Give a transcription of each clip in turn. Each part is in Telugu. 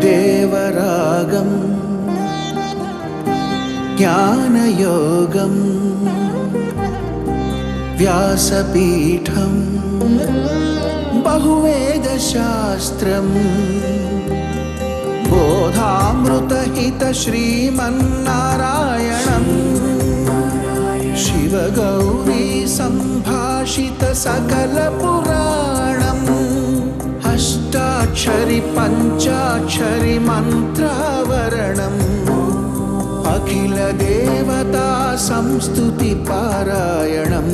దేవరాగం జ్ఞానయోగం వ్యాసపీఠం బహువేదశాస్త్రం బోధామృతహిత శ్రీమన్నారాయణం శివగౌరీ సంభాషిత సకల పురాణం అష్టాక్షరి పంచాక్షరి మంత్రావరణం అఖిల దేవతా సంస్తుతి పారాయణం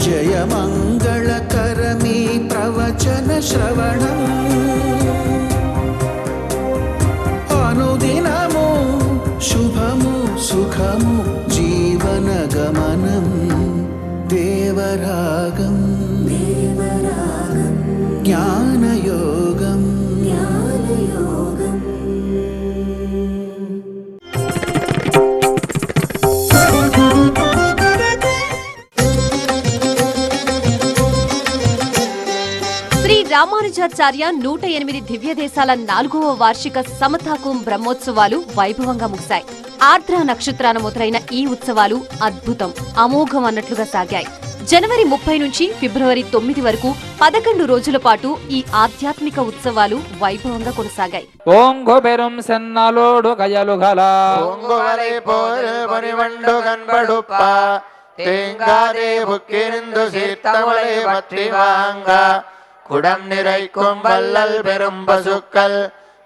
జయమంగళకరమీ ప్రవచన శ్రవణం అనుదినము శుభము సుఖము జీవన గమనం దేవరాగం జ్ఞానయోగం శ్రీ రామానుజాచార్య 108 దివ్య దేశాల 4వ వార్షిక సమతాకుం బ్రహ్మోత్సవాలు వైభవంగా ముగిశాయి. ఆర్ద్ర నక్షత్రాన మొదలైన ఈ ఉత్సవాలు అద్భుతం, అమోఘం అన్నట్లుగా సాగాయి. జనవరి 30 నుంచి ఫిబ్రవరి 9 వరకు 11 రోజుల పాటు ఈ ఆధ్యాత్మిక ఉత్సవాలు వైభవంగా కొనసాగాయి. ఓంగు పెరుం సెన్నలోడు కయలుగల ఓంగువలై పోరు పొరివండు కన్బడుప్ప தேங்காதே புக்கிருந்து சீர்த்தவளை பற்றி வாங்க குடம் நிறைக்கும் வல்லல் பெரும் பசுக்கள்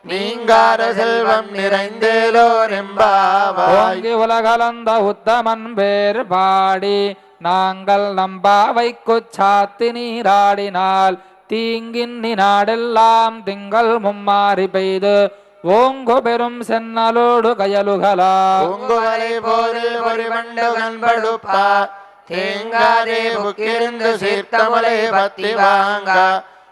நீங்கார செல்வம் நிறைந்தேலோ நெம்பாவாய் உலகலந்த உத்தமன் பேர் பாடி நாங்கள் நம்பாவைக்கு சாத்தி நீராடினால் தீங்கின் நாடெல்லாம் திங்கள் மும்மாறி பெய்து ஓங்கு பெரும் சென்னலோடு கயலுகலா ஓங்குவலை போரில் பொறிவண்டு கண்படுப்பா தேங்காதே புக்கிருந்து சீர்த்தமலை பத்தி வாங்க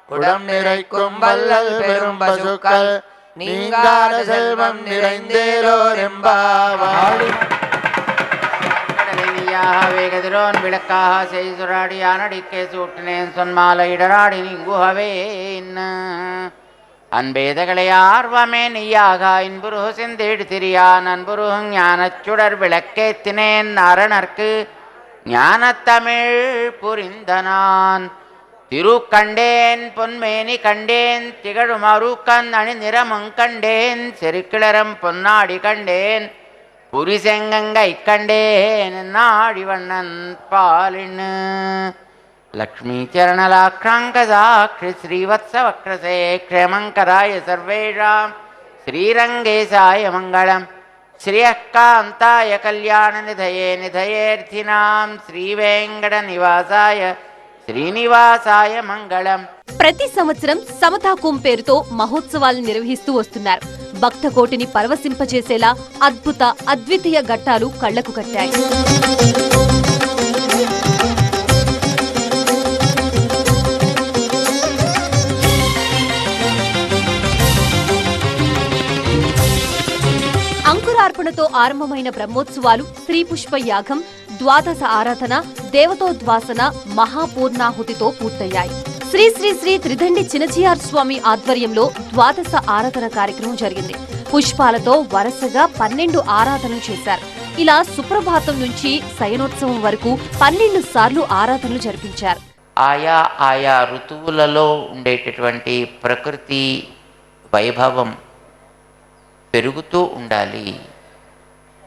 குடம் நிறைக்கும் வல்லல் பெரும் பசுக்கள் நீங்கார செல்வம் நிறைந்தேலோ நெம்பாவாய் வேகதிரோன் விளக்காக செய்சுராடியானடிக்கே சூட்டினேன் சொன்மால இடராடி நீங்குகவே அன்பேதகளை ஆர்வமே நீயாக இன்புரு செந்தேடு திரியான் அன்புரு ஞானச்சுடர் விளக்கேத்தினேன் அரணர்க்கு ஞானத்தமிழ் புரிந்தனான் திருக்கண்டேன் பொன்மேனி கண்டேன் திகழும் அருக்கன் அணி நிறமும் கண்டேன் செருக்கிளரம் பொன்னாடி கண்டேன் புரிசெங்கங்கை கண்டேன் நாடிவண்ணன் பாலின்னு லக்ஷ்மீச்சரணலாக்ஷாங்கசாக்ஷி ஸ்ரீவத்சவக்ரசே க்ஷேமங்கராய சர்வேஷாம் ஸ்ரீரங்கேசாய மங்களம் ஸ்ரீயக்காந்தாய கல்யாணநிதயே நிதயேர்த்தினாம் శ్రీవేంకట నివాసాయ శ్రీనివాసాయ మంగళం. ప్రతి సంవత్సరం సమతాకుం పేరుతో మహోత్సవాలు నిర్వహిస్తూ వస్తున్నారు. భక్త కోటిని పరవశింపచేసేలా అద్భుత అద్వితీయ ఘట్టాలు కళ్లకు కట్టాయి. అంకురార్పణతో ఆరంభమైన బ్రహ్మోత్సవాలు శ్రీ పుష్ప యాగం, ద్వాదశ ఆరాధన, దేవతోద్వాసన, మహాపూర్ణాహుతితో పూర్తయ్యాయి. శ్రీ శ్రీ శ్రీ త్రిదండి చినచియార్ స్వామి ఆధ్వర్యంలో ద్వాదశ ఆరాధన కార్యక్రమం జరిగింది. పుష్పాలతో వరుసగా 12 ఆరాధనలు చేశారు. ఇలా సుప్రభాతం నుంచి శయనోత్సవం వరకు 12 సార్లు ఆరాధనలు జరిపించారు. ఆయా ఋతువులలో ఉండేటటువంటి ప్రకృతి వైభవం పెరుగుతూ ఉండాలి.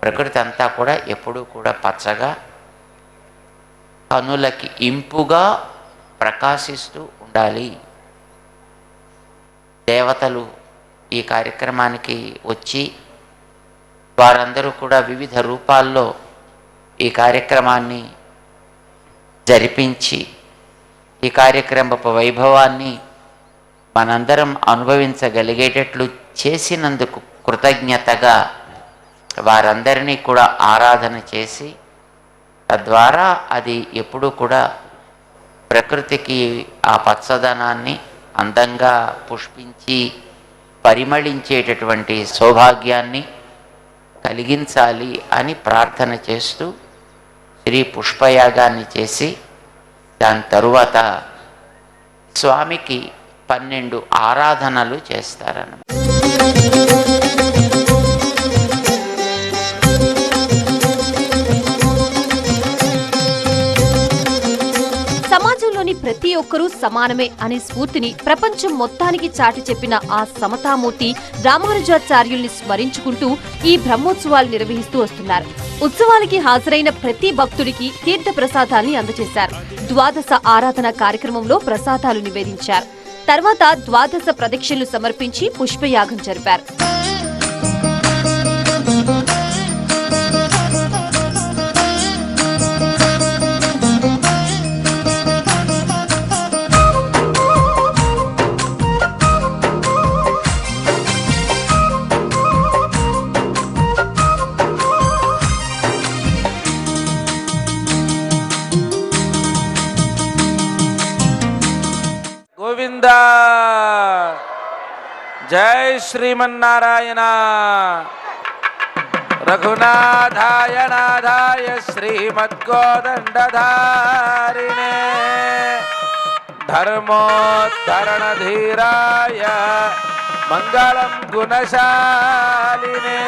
ప్రకృతి అంతా కూడా ఎప్పుడూ కూడా పచ్చగా కనులకి ఇంపుగా ప్రకాశిస్తూ ఉండాలి. దేవతలు ఈ కార్యక్రమానికి వచ్చి వారందరూ కూడా వివిధ రూపాల్లో ఈ కార్యక్రమాన్ని జరిపించి ఈ కార్యక్రమపు వైభవాన్ని మనందరం అనుభవించగలిగేటట్లు చేసినందుకు కృతజ్ఞతగా వారందరినీ కూడా ఆరాధన చేసి తద్వారా అది ఎప్పుడూ కూడా ప్రకృతికి ఆ పచ్చదనాన్ని అందంగా పుష్పించి పరిమళించేటటువంటి సౌభాగ్యాన్ని కలిగించాలి అని ప్రార్థన చేస్తూ శ్రీ పుష్పయాగాన్ని చేసి దాని తరువాత స్వామికి 12 ఆరాధనలు చేస్తారన్నమాట. సమాజంలోని ప్రతి ఒక్కరూ సమానమే అనే స్ఫూర్తిని ప్రపంచం మొత్తానికి చాటి చెప్పిన ఆ సమతామూర్తి రామానుజాచార్యుల్ని స్మరించుకుంటూ ఈ బ్రహ్మోత్సవాలు నిర్వహిస్తూ వస్తున్నారు. ఉత్సవాలకి హాజరైన ప్రతి భక్తుడికి తీర్థ ప్రసాదాల్ని అందజేశారు. ద్వాదశ ఆరాధన కార్యక్రమంలో ప్రసాదాలు నివేదించారు. తర్వాత ద్వాదశ ప్రదక్షిణలు సమర్పించి పుష్పయాగం జరిపారు. గోవింద జై శ్రీమన్నారాయణ. రఘునాథాయ నాథాయ శ్రీమద్గోదండధారిణే ధర్మోద్ధరణధీరాయ మంగళం గుణశాలినే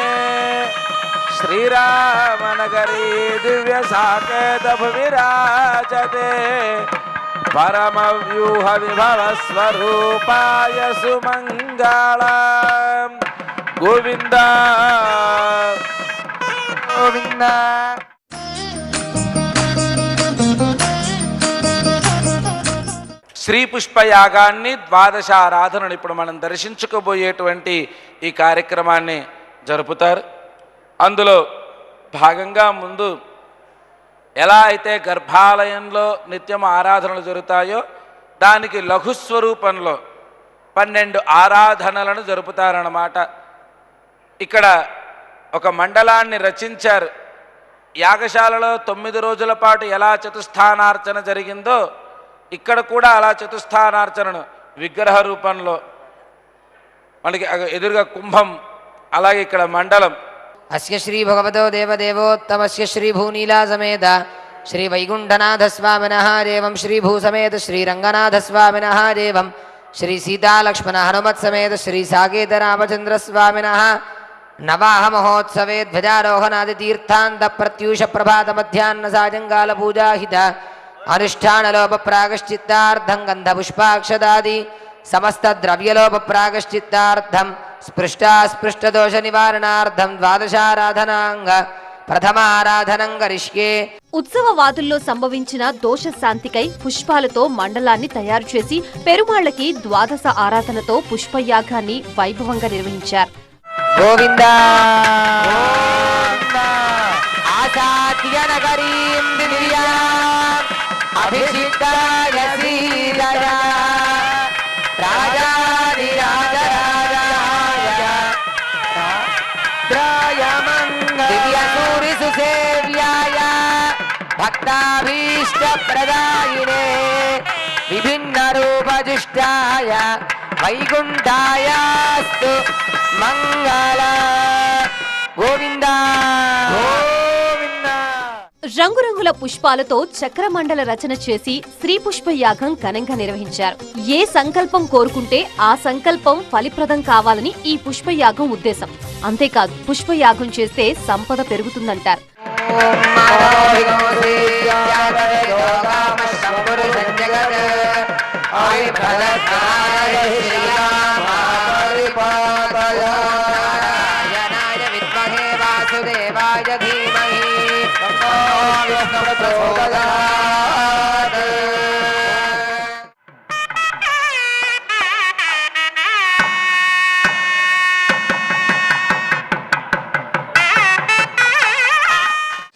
శ్రీరామనగరీ దివ్య సాకేత భువిరాజతే పరమవ్యూహ విభవ స్వరూపాయ సుమంగళం. గోవింద గోవింద. శ్రీ పుష్పయాగాన్ని ద్వాదశారాధనను ఇప్పుడు మనం దర్శించుకోబోయేటువంటి ఈ కార్యక్రమాన్ని జరుపుతారు. అందులో భాగంగా ముందు ఎలా అయితే గర్భాలయంలో నిత్యం ఆరాధనలు జరుగుతాయో దానికి లఘుస్వరూపంలో 12 ఆరాధనలను జరుపుతారన్నమాట. ఇక్కడ ఒక మండలాన్ని రచించారు. యాగశాలలో 9 రోజుల పాటు ఎలా చతుస్థానార్చన జరిగిందో ఇక్కడ కూడా అలా చతుస్థానార్చనను విగ్రహ రూపంలో మనకి ఎదురుగా కుంభం, అలాగే ఇక్కడ మండలం. అస్య శ్రీ భగవతో దేవదేవోత్తమస్య శ్రీ భూనీలా సమేత శ్రీ వైకుంఠనాథ స్వామినః దేవం శ్రీ భూసమేత శ్రీ రంగనాథ స్వామినః దేవం శ్రీ సీతాలక్ష్మణ హనుమత్ సమేత శ్రీ సాకేత రామచంద్ర స్వామినః నవాహ మహోత్సవే ధ్వజారోహణాది తీర్థాంత ప్రత్యూష ప్రభాత మధ్యాహ్న సాయంకాల పూజాహిత అనుష్ఠానలోప ప్రాగశ్చిత్తార్థం గంధ పుష్పాక్షదాది సమస్త ద్రవ్యలోప ప్రాగశ్చిత్తార్థం స్పృష్టదోష నివారణార్థం ద్వాదశారాధనాంగ ప్రథమారాధనం కరిష్యే. ఉత్సవవాదుల్లో సంభవించిన దోష శాంతికై పుష్పాలతో మండలాన్ని తయారు చేసి పెరుమాళ్లకి ద్వాదశ ఆరాధనతో పుష్పయాగాన్ని వైభవంగా నిర్వహించారు. గోవింద ఆసాద్య నగరీం దివ్యాం అభిషిక్తాయ శ్రీధర దివ్యసూరిసుసేవ్యాయ భక్తాభీష్ట ప్రదాయినే విభిన్న రూపజుష్టాయ వైకుంఠాయాస్తు మంగళ. గోవింద గోవింద. రంగురంగుల పుష్పాలతో చక్రమండల రచన చేసి శ్రీ పుష్పయాగం ఘనంగా నిర్వహించారు. ఏ సంకల్పం కోరుకుంటే ఆ సంకల్పం ఫలిప్రదం కావాలని ఈ పుష్పయాగం ఉద్దేశం. అంతేకాదు పుష్పయాగం చేస్తే సంపద పెరుగుతుందంటారు.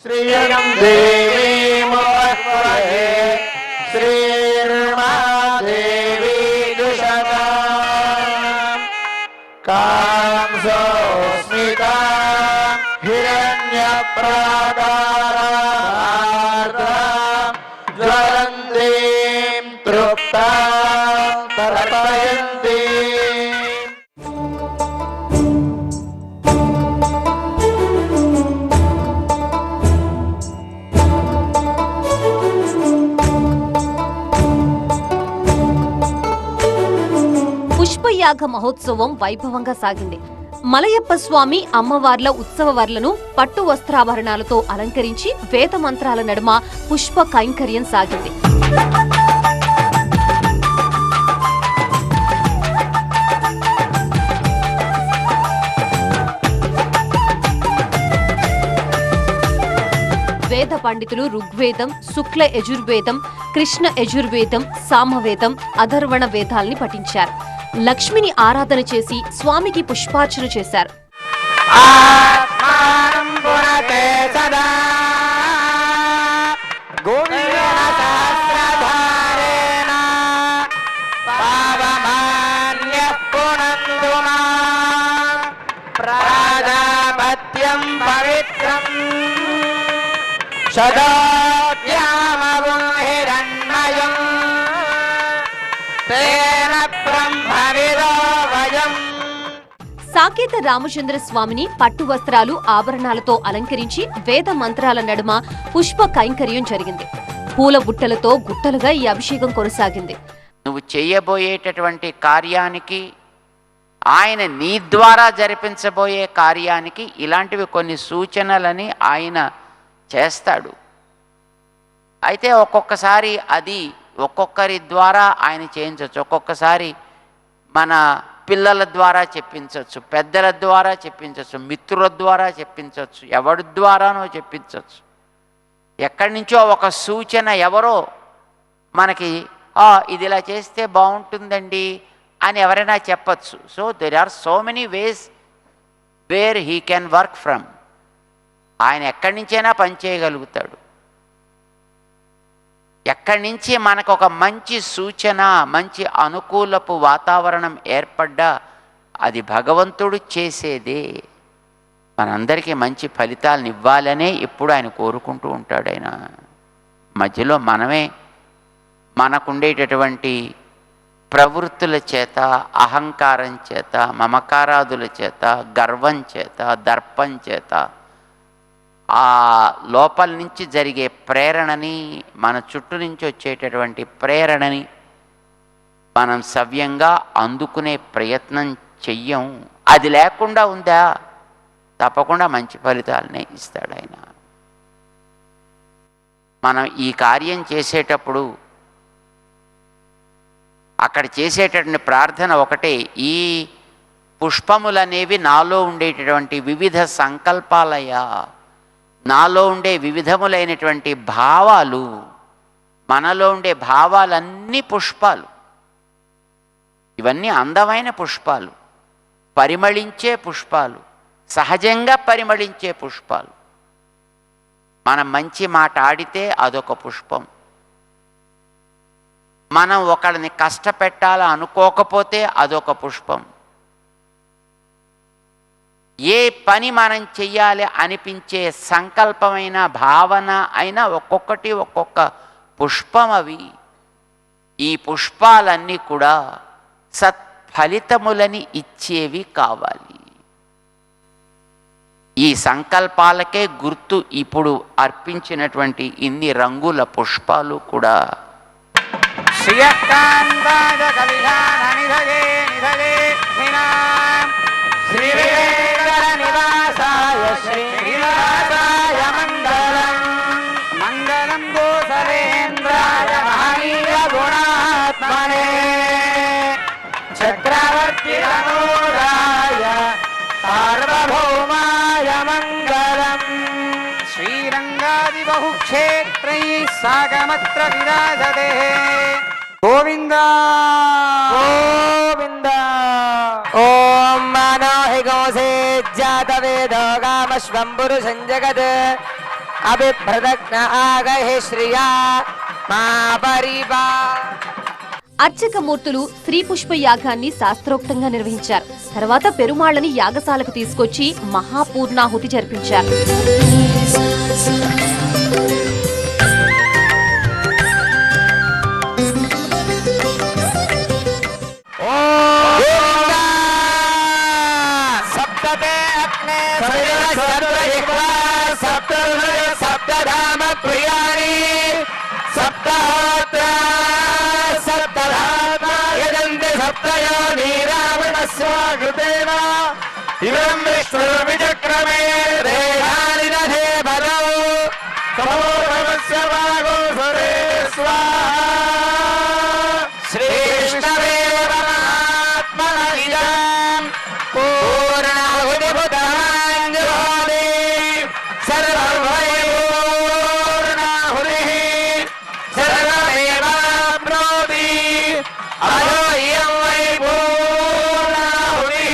శ్రీయం దేవీమోహ్వరే శ్రీర్మాదేవీ దుషతా కాంసోస్మితా హిరణ్యప్రాకారార్ద్రాం జ్వలంతీం తృప్తాం తర్పయంతి. పుష్పయాగ మహోత్సవం వైభవంగా సాగింది. మలయప్ప స్వామి అమ్మవార్ల ఉత్సవవర్లను పట్టు వస్త్రాభరణాలతో అలంకరించి వేద మంత్రాల నడుమ పుష్ప కైంకర్యం సాగింది. వేద పండితులు ఋగ్వేదం, శుక్ల యజుర్వేదం, కృష్ణ యజుర్వేదం, సామవేదం, అధర్వణ వేదాల్ని పఠించారు. లక్ష్మిని ఆరాధన చేసి స్వామికి పుష్పార్చన చేశారు. సాకేత రామచంద్ర స్వామిని పట్టు వస్త్రాలు, ఆభరణాలతో అలంకరించి వేద మంత్రాల నడుమ పుష్ప కైంకర్యం జరిగింది. పూల బుట్టలతో గుట్టలుగా ఈ అభిషేకం కొనసాగింది. నువ్వు చేయబోయేటటువంటి కార్యానికి, ఆయన నీ ద్వారా జరిపించబోయే కార్యానికి ఇలాంటివి కొన్ని సూచనలని ఆయన చేస్తాడు. అయితే ఒక్కొక్కసారి అది ఒక్కొక్కరి ద్వారా ఆయన చేయించవచ్చు. ఒక్కొక్కసారి మన పిల్లల ద్వారా చెప్పించవచ్చు, పెద్దల ద్వారా చెప్పించవచ్చు, మిత్రుల ద్వారా చెప్పించవచ్చు, ఎవరి ద్వారానో చెప్పించవచ్చు. ఎక్కడి నుంచో ఒక సూచన ఎవరో మనకి ఇది ఇలా చేస్తే బాగుంటుందండి అని ఎవరైనా చెప్పచ్చు. So there are so many ways where he can work from. ఆయన ఎక్కడి నుంచైనా పనిచేయగలుగుతాడు. ఎక్కడి నుంచి మనకు ఒక మంచి సూచన, మంచి అనుకూలపు వాతావరణం ఏర్పడ్డా అది భగవంతుడు చేసేదే. మనందరికీ మంచి ఫలితాలను ఇవ్వాలనే ఎప్పుడు ఆయన కోరుకుంటూ ఉంటాడు. ఆయన మధ్యలో మనమే మనకుండేటటువంటి ప్రవృత్తుల చేత, అహంకారం చేత, మమకారాదుల చేత, గర్వం చేత, దర్పం చేత, ఆ లోపల నుంచి జరిగే ప్రేరణని, మన చుట్టూ నుంచి వచ్చేటటువంటి ప్రేరణని మనం సవ్యంగా అందుకునే ప్రయత్నం చెయ్యం. అది లేకుండా ఉందా తప్పకుండా మంచి ఫలితాలనే ఇస్తాడు ఆయన. మనం ఈ కార్యం చేసేటప్పుడు అక్కడ చేసేటటువంటి ప్రార్థన ఒకటే, ఈ పుష్పములనేవి నాలో ఉండేటటువంటి వివిధ సంకల్పాలయ, నాలో ఉండే వివిధములైనటువంటి భావాలు, మనలో ఉండే భావాలన్నీ పుష్పాలు. ఇవన్నీ అందమైన పుష్పాలు, పరిమళించే పుష్పాలు, సహజంగా పరిమళించే పుష్పాలు. మనం మంచి మాట ఆడితే అదొక పుష్పం. మనం ఒకరిని కష్టపెట్టాలని అనుకోకపోతే అదొక పుష్పం. ఏ పని మనం చెయ్యాలి అనిపించే సంకల్పమైన భావన అయినా ఒక్కొక్కటి ఒక్కొక్క పుష్పం. అవి ఈ పుష్పాలన్నీ కూడా సత్ఫలితములని ఇచ్చేవి కావాలి. ఈ సంకల్పాలకే గుర్తు ఇప్పుడు అర్పించినటువంటి ఇన్ని రంగుల పుష్పాలు కూడా. మంగళం గోసలేంద్రాయ మహనీయ గుణాత్మనే చక్రవర్తి నమోదాయ సార్వభౌమాయ మంగళం. శ్రీరంగాది బహుక్షేత్రై సాగమత్ర విరాజతే. గోవింద గోవింద. ఓం మనోహి గోసే జాత వేదో గామశ్వం పురుషం జగత్ అభిప్రదగ్న ఆగహే శ్రియా మా పరివా. అర్చకమూర్తులు శ్రీ పుష్ప యాగాన్ని శాస్త్రోక్తంగా నిర్వహించారు. తర్వాత పెరుమాళ్లని యాగశాలకు తీసుకొచ్చి మహాపూర్ణాహుతి జరిపించారు. సప్తధామ ప్రియాణి సప్తహోత్ర సప్తధామ యజంతి సప్తయోని రామ విష్ణవే పరమాత్మనిదం పూర్ణాహుతిభుతాంజలి సర్వమయ పూర్ణాహుతి సర్వమేవాప్నోతి అయోయం వై పూర్ణాహుతి.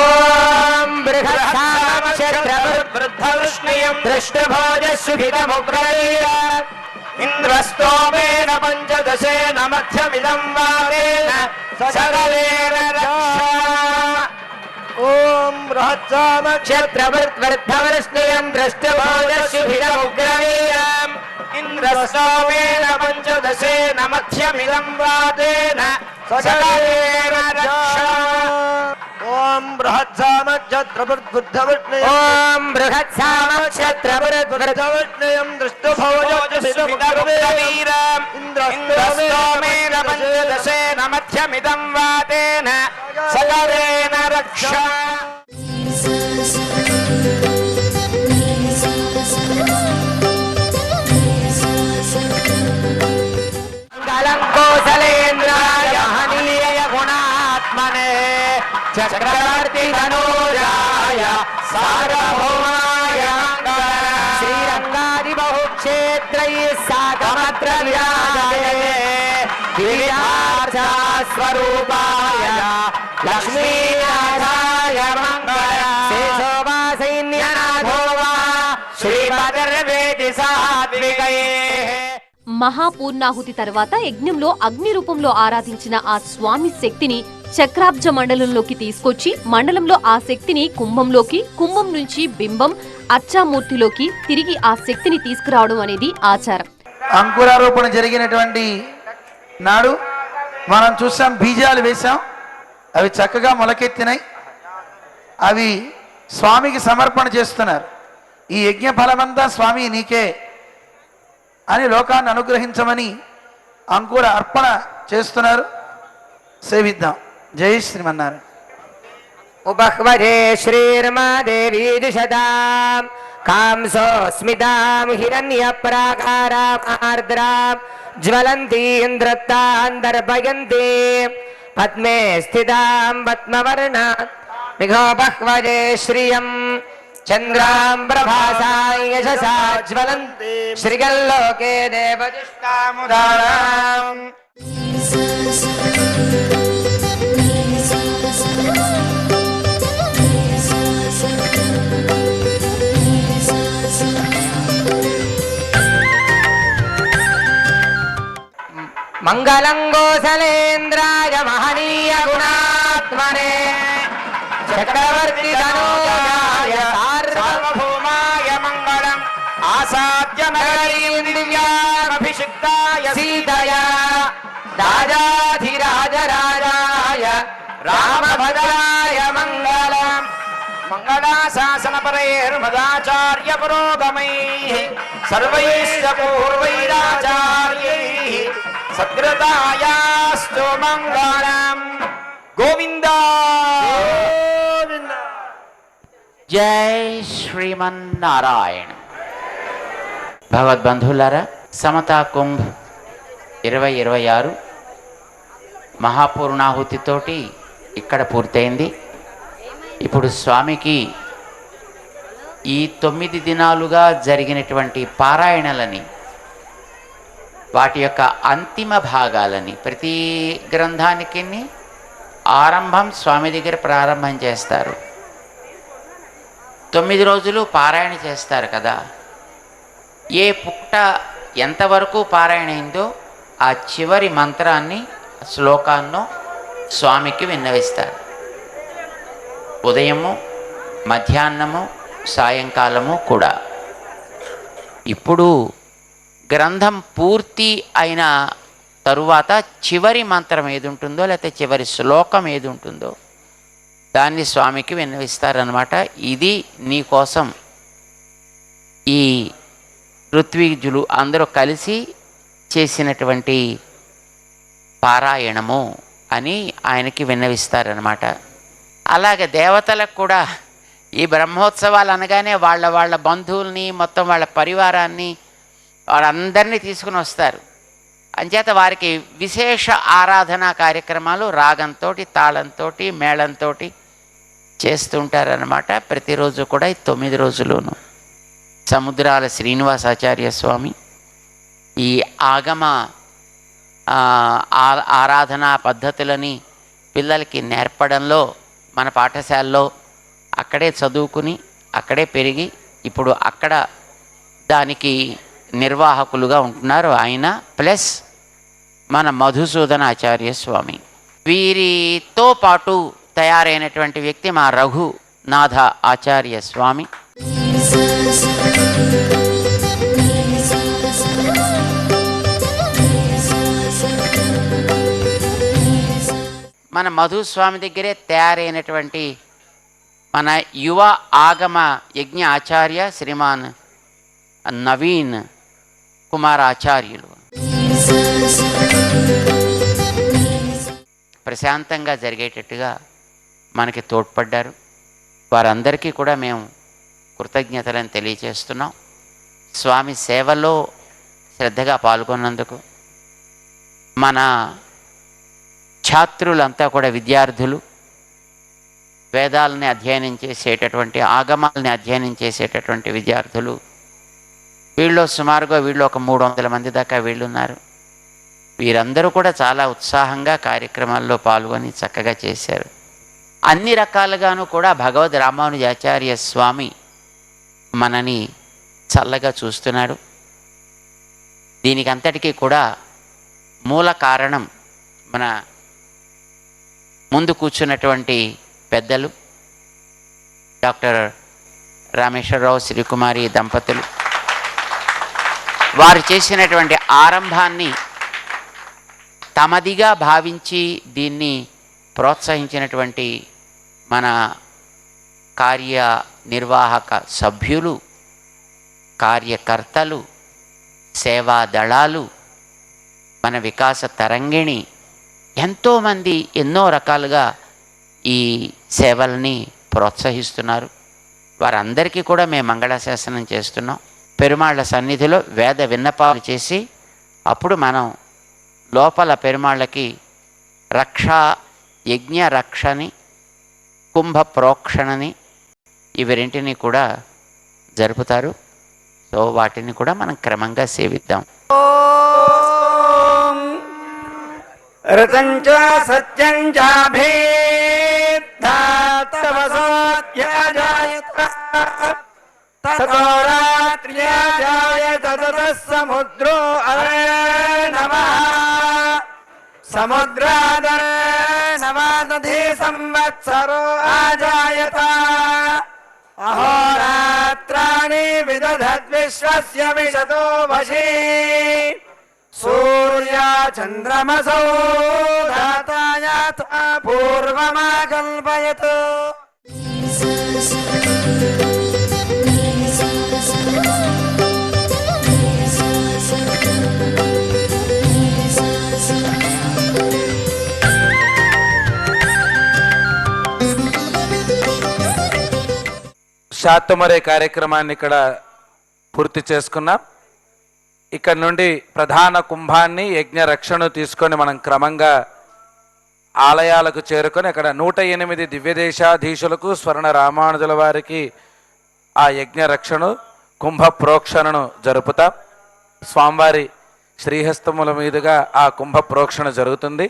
ఓం బృహత్సామక్షత్రవృద్ధవిష్ణుయం దృష్టభోజసుఖితముగ్రవీర ఇంద్రస్తోమేన పంచదశేన మధ్యమిదం వారేణ సకలేన రక్షా. ఓం బృహత్సామక్షత్రవృద్ధవిష్ణుయం దృష్టభోజసుఖితముగ్రవీరం ఇంద్రస్తోమేన పంచదశేన మధ్యమిదం వారేణ సకలేన రక్షా. ఓం బృహత్సామక్షత్రవృద్ధవిష్ణుయం దృష్టభోజసుఖితముగ్రవీరం ఇంద్రస్తోమేన పంచదశేన మధ్యమిదం వారేణ సకలేన రక్షా. మంగళం కోసలేంద్రాయ హనీయ గుణాత్మనే చక్రవర్తి ధనుజాయ సార్వభౌమాయ మంగళం. శ్రీరంగాది బహుక్షేత్రై సాగమద్రవ్యాయ స్వరూపాయ లక్ష్మీనాథాయ మంగళం. శేషోవాసైన్యనాథో వా శ్రీమదర్వేది సాత్వికై. మహాపూర్ణాహుతి తర్వాత యజ్ఞంలో అగ్ని రూపంలో ఆరాధించిన ఆ స్వామి శక్తిని చక్రాబ్జ మండలంలోకి తీసుకొచ్చి మండలంలో ఆ శక్తిని కుంభంలోకి, కుంభం నుంచి బింబం అచ్చామూర్తిలోకి తిరిగి ఆ శక్తిని తీసుకురావడం అనేది ఆచారం. అంకురారోపణ జరిగినటువంటి నాడు మనం చూసాం, బీజాలు వేశాం, అవి చక్కగా మొలకెత్తినాయి. అవి స్వామికి సమర్పణ చేస్తున్నారు. ఈ యజ్ఞ ఫలమంతా స్వామి నీకే అని లోకాన్ని అనుగ్రహించమని అంకుర అర్పణ చేస్తున్నారు. సేవిద్దాం. జై శ్రీమన్నారాయణ. ఉపహ్వరే శ్రీర్మాదేవీ దిశతాం కాంసోస్మితాం హిరణ్యప్రాకారాం ఆర్ద్రాం జ్వలంతీం దృత్తాం దర్పయంతి పద్మే స్థితాం పద్మవర్ణాం విఘోపహ్వరే శ్రియం చంద్రాం ప్రభాసాం యశసా జ్వలంతి శ్రీగల్లోకే దేవదిష్టాముదారాం. మంగళం గోసలేంద్రాయ మహనీయ గుణాత్మనే చక్రవర్తి ధనుజాయ సార్వభౌమాయ మంగళం. ఆసాద్య నగరీం దివ్యామభిషిక్తాయ సీతయా రాజాధిరాజరాజాయ రామభద్రాయ మంగళం. మంగళాశాసనపరైర్మదాచార్య పురోగమైః సర్వైశ్చ పూర్వైరాచార్యైః సత్కృతాయాస్తు మంగళం. గోవింద జై శ్రీమన్నారాయణ. భగవద్బంధువులారా, సమతా కుంభ్ 2026 మహాపూర్ణాహుతితోటి ఇక్కడ పూర్తయింది. ఇప్పుడు స్వామికి ఈ 9 దినాలుగా జరిగినటువంటి పారాయణలని, వాటి యొక్క అంతిమ భాగాలని, ప్రతి గ్రంథానికి ఆరంభం స్వామి దగ్గర ప్రారంభం చేస్తారు. 9 రోజులు పారాయణ చేస్తారు కదా. ఏ పుట్ట ఎంతవరకు పారాయణ అయిందో ఆ చివరి మంత్రాన్ని, శ్లోకాన్నో స్వామికి విన్నవిస్తారు. ఉదయము, మధ్యాహ్నము, సాయంకాలము కూడా. ఇప్పుడు గ్రంథం పూర్తి అయిన తరువాత చివరి మంత్రం ఏది ఉంటుందో, లేకపోతే చివరి శ్లోకం ఏది ఉంటుందో దాన్ని స్వామికి విన్నవిస్తారనమాట. ఇది నీ కోసం ఈ ఋత్విజులు అందరూ కలిసి చేసినటువంటి పారాయణము అని ఆయనకి విన్నవిస్తారనమాట. అలాగే దేవతలకు కూడా ఈ బ్రహ్మోత్సవాలు అనగానే వాళ్ళ బంధువుల్ని మొత్తం వాళ్ళ పరివారాన్ని వాళ్ళందరినీ తీసుకుని వస్తారు. అంచేత వారికి విశేష ఆరాధనా కార్యక్రమాలు రాగంతో తాళంతో మేళంతో చేస్తుంటారనమాట. ప్రతిరోజు కూడా ఈ 9 రోజులును. సముద్రాల శ్రీనివాసాచార్య స్వామి ఈ ఆగమ ఆరాధనా పద్ధతులని పిల్లలకి నేర్పడంలో మన పాఠశాలలో అక్కడే చదువుకుని అక్కడే పెరిగి ఇప్పుడు అక్కడ దానికి నిర్వాహకులుగా ఉంటున్నారు ఆయన, ప్లస్ మన మధుసూదన ఆచార్య స్వామి. వీరితో పాటు తయారైనటువంటి వ్యక్తి మా రఘునాథ ఆచార్య స్వామి. మన మధుస్వామి దగ్గరే తయారైనటువంటి మన యువ ఆగమ యజ్ఞ ఆచార్య శ్రీమాన్ నవీన్ కుమార్ ఆచార్యులు ప్రశాంతంగా జరిగేటట్టుగా మనకి తోడ్పడ్డారు. వారందరికీ కూడా మేము కృతజ్ఞతలను తెలియజేస్తున్నాం. స్వామి సేవలో శ్రద్ధగా పాల్గొన్నందుకు మన ఛాత్రులంతా కూడా విద్యార్థులు వేదాలని అధ్యయనం చేసేటటువంటి ఆగమాలని అధ్యయనం చేసేటటువంటి విద్యార్థులు వీళ్ళు సుమారుగా ఒక 300 మంది దాకా వీళ్ళున్నారు. వీరందరూ కూడా చాలా ఉత్సాహంగా కార్యక్రమాల్లో పాల్గొని చక్కగా చేశారు. అన్ని రకాలుగాను కూడా భగవద్ రామానుజాచార్య స్వామి మనని చల్లగా చూస్తున్నాడు. దీనికి అంతటికీ కూడా మూల కారణం మన ముందు కూర్చున్నటువంటి పెద్దలు డాక్టర్ రామేశ్వరరావు శ్రీకుమారి దంపతులు. వారు చేసినటువంటి ఆరంభాన్ని తమదిగా భావించి దీన్ని ప్రోత్సహించినటువంటి మన కార్యనిర్వాహక సభ్యులు, కార్యకర్తలు, సేవా దళాలు, మన వికాస తరంగిణి ఎంతోమంది ఎన్నో రకాలుగా ఈ సేవల్ని ప్రోత్సహిస్తున్నారు. వారందరికీ కూడా మేము మంగళాశాసనం చేస్తున్నాం. పెరుమాళ్ల సన్నిధిలో వేద విన్నపాలు చేసి అప్పుడు మనం లోపల పెరుమాళ్ళకి రక్షా యజ్ఞ రక్షని కుంభ ప్రోక్షణని ఇవి రెంటిని కూడా జరుపుతారు. సో వాటిని కూడా మనం క్రమంగా సేవిద్దాం. ऋतं च सत्यं चाभिद्धात्तवसोऽध्याजायत ततो रात्र्याजायत ततः समुद्रो नमः समुद्रादरे नवादधि संवत्सरो आजायत अहोरात्राणि विदधद्विश्वस्य विशतो वशी सूर्या चन्द्रमसौ धातायाथा पूर्वमाकल्पयत्. శాతమరే కార్యక్రమాన్ని ఇక్కడ పూర్తి చేసుకున్నాం. ఇక్కడ నుండి ప్రధాన కుంభాన్ని యజ్ఞ రక్షను తీసుకొని మనం క్రమంగా ఆలయాలకు చేరుకొని అక్కడ 108 దివ్యదేశాధీశులకు స్వర్ణ రామానుజుల వారికి ఆ యజ్ఞ రక్షను కుంభ ప్రోక్షణను జరుపుతాం. స్వామివారి శ్రీహస్తముల మీదుగా ఆ కుంభ ప్రోక్షణ జరుగుతుంది.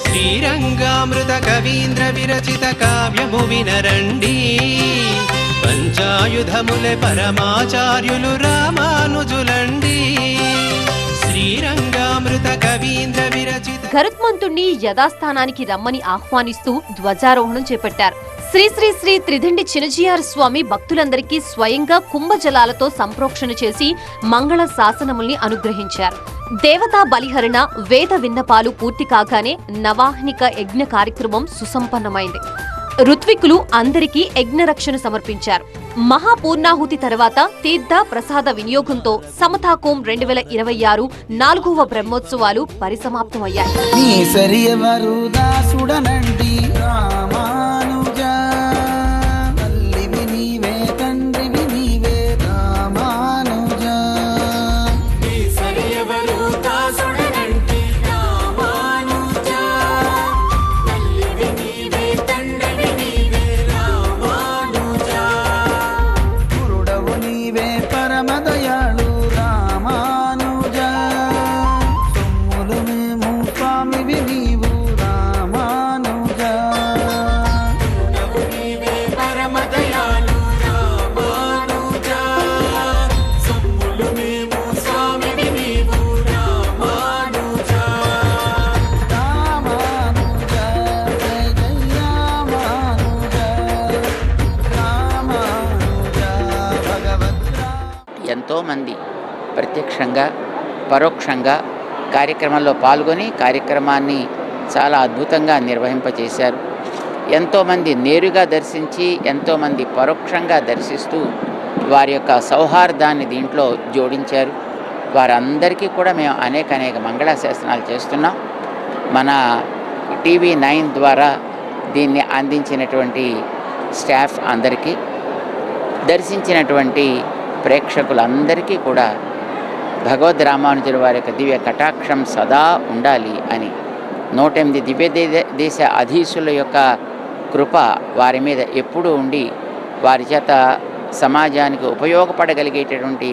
శ్రీరంగామృత కవీంద్ర విరచిత కావ్యము వినరండి. పంచాయుధములే పరమాచార్యులు రామానుజులండి. శ్రీరంగామృత కవీంద్ర విరచిత గరుత్మంతుణ్ణి యథాస్థానానికి రమ్మని ఆహ్వానిస్తూ ధ్వజారోహణం చేపట్టారు. శ్రీ శ్రీ శ్రీ త్రిదండి చినజీఆర్ స్వామి భక్తులందరికీ స్వయంగా కుంభజలాలతో సంప్రోక్షణ చేసి మంగళ శాసనముల్ని అనుగ్రహించారు. దేవతా బలిహరణ, వేద విన్నపాలు పూర్తి కాగానే నవాహ్నిక యజ్ఞ కార్యక్రమం సుసంపన్నమైంది. ఋత్వికులు అందరికీ యజ్ఞరక్షణ సమర్పించారు. మహాపూర్ణాహుతి తర్వాత తీర్థ ప్రసాద వినియోగంతో సమతాకోం 2026 4వ బ్రహ్మోత్సవాలు పరిసమాప్తమయ్యాయి. నీ సరియవరు దాసుడనండి రామానుజ, తల్లివి నీవే తండ్రివి నీవే రామానుజ. నీ సరియవరు దాసుడనండి రామానుజ, తల్లివి నీవే తండ్రివి నీవే రామానుజ. గురుడవు నీవే పరమదయాళు రామానుజ, సొమ్ములు మేము స్వామివి నీవు రామానుజ. గురుడవు నీవే పరమదయాళు రామానుజ, సొమ్ములు మేము స్వామివి నీవు రామానుజ. రామానుజ జయ జయ రామానుజ, రామానుజ భగవద్రా. ఎంతోమంది ప్రత్యక్షంగా పరోక్షంగా కార్యక్రమంలో పాల్గొని కార్యక్రమాన్ని చాలా అద్భుతంగా నిర్వహింపచేశారు. ఎంతోమంది నేరుగా దర్శించి ఎంతోమంది పరోక్షంగా దర్శిస్తూ వారి యొక్క సౌహార్దాన్ని దీంట్లో జోడించారు. వారందరికీ కూడా మేము అనేక మంగళాశాసనాలు చేస్తున్నాం. మన టీవీ 9 ద్వారా దీన్ని అందించినటువంటి స్టాఫ్ అందరికీ, దర్శించినటువంటి ప్రేక్షకులందరికీ కూడా భగవద్ రామానుజుల వారి యొక్క దివ్య కటాక్షం సదా ఉండాలి అని 108 దివ్య దేశ అధీశుల యొక్క కృప వారి మీద ఎప్పుడూ ఉండి వారి చేత సమాజానికి ఉపయోగపడగలిగేటటువంటి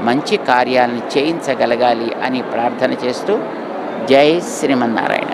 మంచి కార్యాలను చేయించగలగాలి అని ప్రార్థన చేస్తూ జై శ్రీమన్నారాయణ.